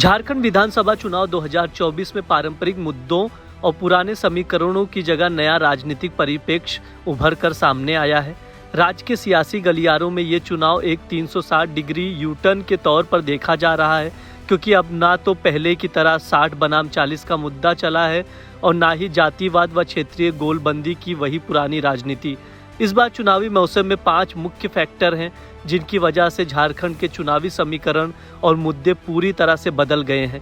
झारखंड विधानसभा चुनाव 2024 में पारंपरिक मुद्दों और पुराने समीकरणों की जगह नया राजनीतिक परिप्रेक्ष्य उभर कर सामने आया है। राज्य के सियासी गलियारों में ये चुनाव एक 360 डिग्री यू टर्न के तौर पर देखा जा रहा है, क्योंकि अब ना तो पहले की तरह 60 बनाम 40 का मुद्दा चला है और ना ही जातिवाद व क्षेत्रीय गोलबंदी की वही पुरानी राजनीति। इस बार चुनावी मौसम में 5 मुख्य फैक्टर हैं जिनकी वजह से झारखंड के चुनावी समीकरण और मुद्दे पूरी तरह से बदल गए हैं।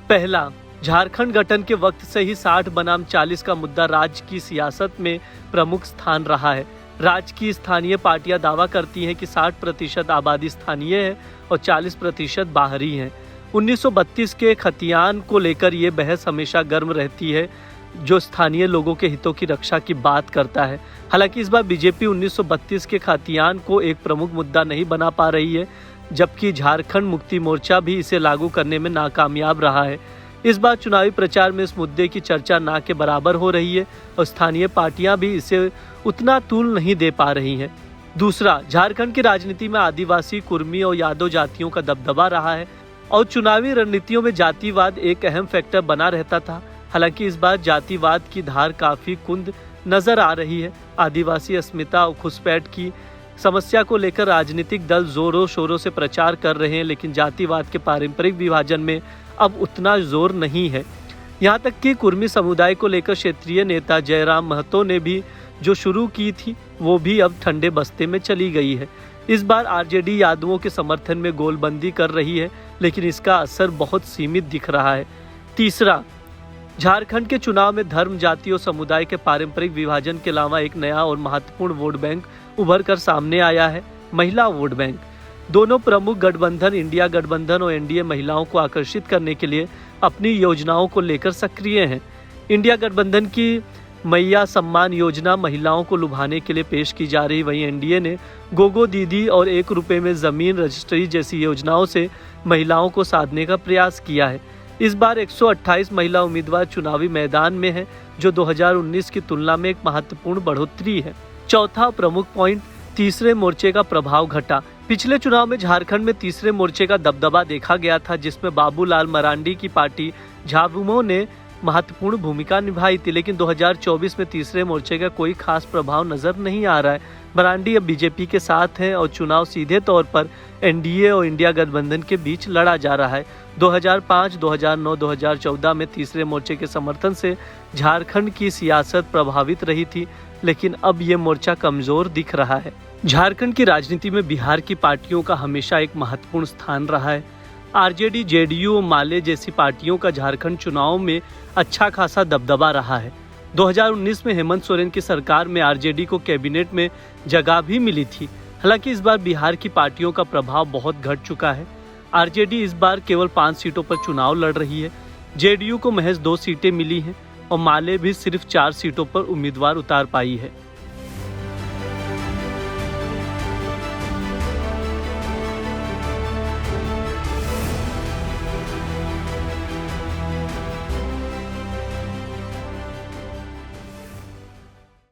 पहला, झारखंड गठन के वक्त से ही 60 बनाम 40 का मुद्दा राज्य की सियासत में प्रमुख स्थान रहा है। राज्य की स्थानीय पार्टियां दावा करती हैं कि 60% आबादी स्थानीय है और 40% बाहरी है। 1932 के खतियान को लेकर ये बहस हमेशा गर्म रहती है, जो स्थानीय लोगों के हितों की रक्षा की बात करता है। हालांकि इस बार बीजेपी 1932 के खतियान को एक प्रमुख मुद्दा नहीं बना पा रही है, जबकि झारखंड मुक्ति मोर्चा भी इसे लागू करने में नाकामयाब रहा है। इस बार चुनावी प्रचार में इस मुद्दे की चर्चा ना के बराबर हो रही है और स्थानीय पार्टियां भी इसे उतना तूल नहीं दे पा रही हैं। दूसरा, झारखंड की राजनीति में आदिवासी, कुर्मी और यादव जातियों का दबदबा रहा है और चुनावी रणनीतियों में जातिवाद एक अहम फैक्टर बना रहता था। हालांकि इस बार जातिवाद की धार काफी कुंद नजर आ रही है। आदिवासी अस्मिता और घुसपैठ की समस्या को लेकर राजनीतिक दल जोरों शोरों से प्रचार कर रहे हैं, लेकिन जातिवाद के पारंपरिक विभाजन में अब उतना जोर नहीं है। यहाँ तक कि कुर्मी समुदाय को लेकर क्षेत्रीय नेता जयराम महतो ने भी जो शुरू की थी वो भी अब ठंडे बस्ते में चली गई है। इस बार आरजेडी यादवों के समर्थन में गोलबंदी कर रही है, लेकिन इसका असर बहुत सीमित दिख रहा है। तीसरा, झारखंड के चुनाव में धर्म, जाति और समुदाय के पारंपरिक विभाजन के अलावा एक नया और महत्वपूर्ण वोट बैंक उभर कर सामने आया है, महिला वोट बैंक। दोनों प्रमुख गठबंधन, इंडिया गठबंधन और एनडीए, महिलाओं को आकर्षित करने के लिए अपनी योजनाओं को लेकर सक्रिय हैं। इंडिया गठबंधन की मैया सम्मान योजना महिलाओं को लुभाने के लिए पेश की जा रही, वहीं एनडीए ने गोगो दीदी और 1 रुपये में ज़मीन रजिस्ट्री जैसी योजनाओं से महिलाओं को साधने का प्रयास किया है। इस बार 128 महिला उम्मीदवार चुनावी मैदान में हैं, जो 2019 की तुलना में एक महत्वपूर्ण बढ़ोतरी है। चौथा प्रमुख पॉइंट, तीसरे मोर्चे का प्रभाव घटा। पिछले चुनाव में झारखंड में तीसरे मोर्चे का दबदबा देखा गया था, जिसमें बाबूलाल मरांडी की पार्टी झाबुमो ने महत्वपूर्ण भूमिका निभाई थी, लेकिन 2024 में तीसरे मोर्चे का कोई खास प्रभाव नजर नहीं आ रहा है। मरांडी अब बीजेपी के साथ हैं और चुनाव सीधे तौर पर एनडीए और इंडिया गठबंधन के बीच लड़ा जा रहा है। 2005, 2009, 2014 में तीसरे मोर्चे के समर्थन से झारखंड की सियासत प्रभावित रही थी, लेकिन अब ये मोर्चा कमजोर दिख रहा है। झारखंड की राजनीति में बिहार की पार्टियों का हमेशा एक महत्वपूर्ण स्थान रहा है। आरजेडी, जेडीयू और माले जैसी पार्टियों का झारखंड चुनाव में अच्छा खासा दबदबा रहा है। 2019 में हेमंत सोरेन की सरकार में आरजेडी को कैबिनेट में जगह भी मिली थी। हालांकि इस बार बिहार की पार्टियों का प्रभाव बहुत घट चुका है। आरजेडी इस बार केवल 5 सीटों पर चुनाव लड़ रही है, जेडीयू को महज 2 सीटें मिली हैं और माले भी सिर्फ 4 सीटों पर उम्मीदवार उतार पाई है।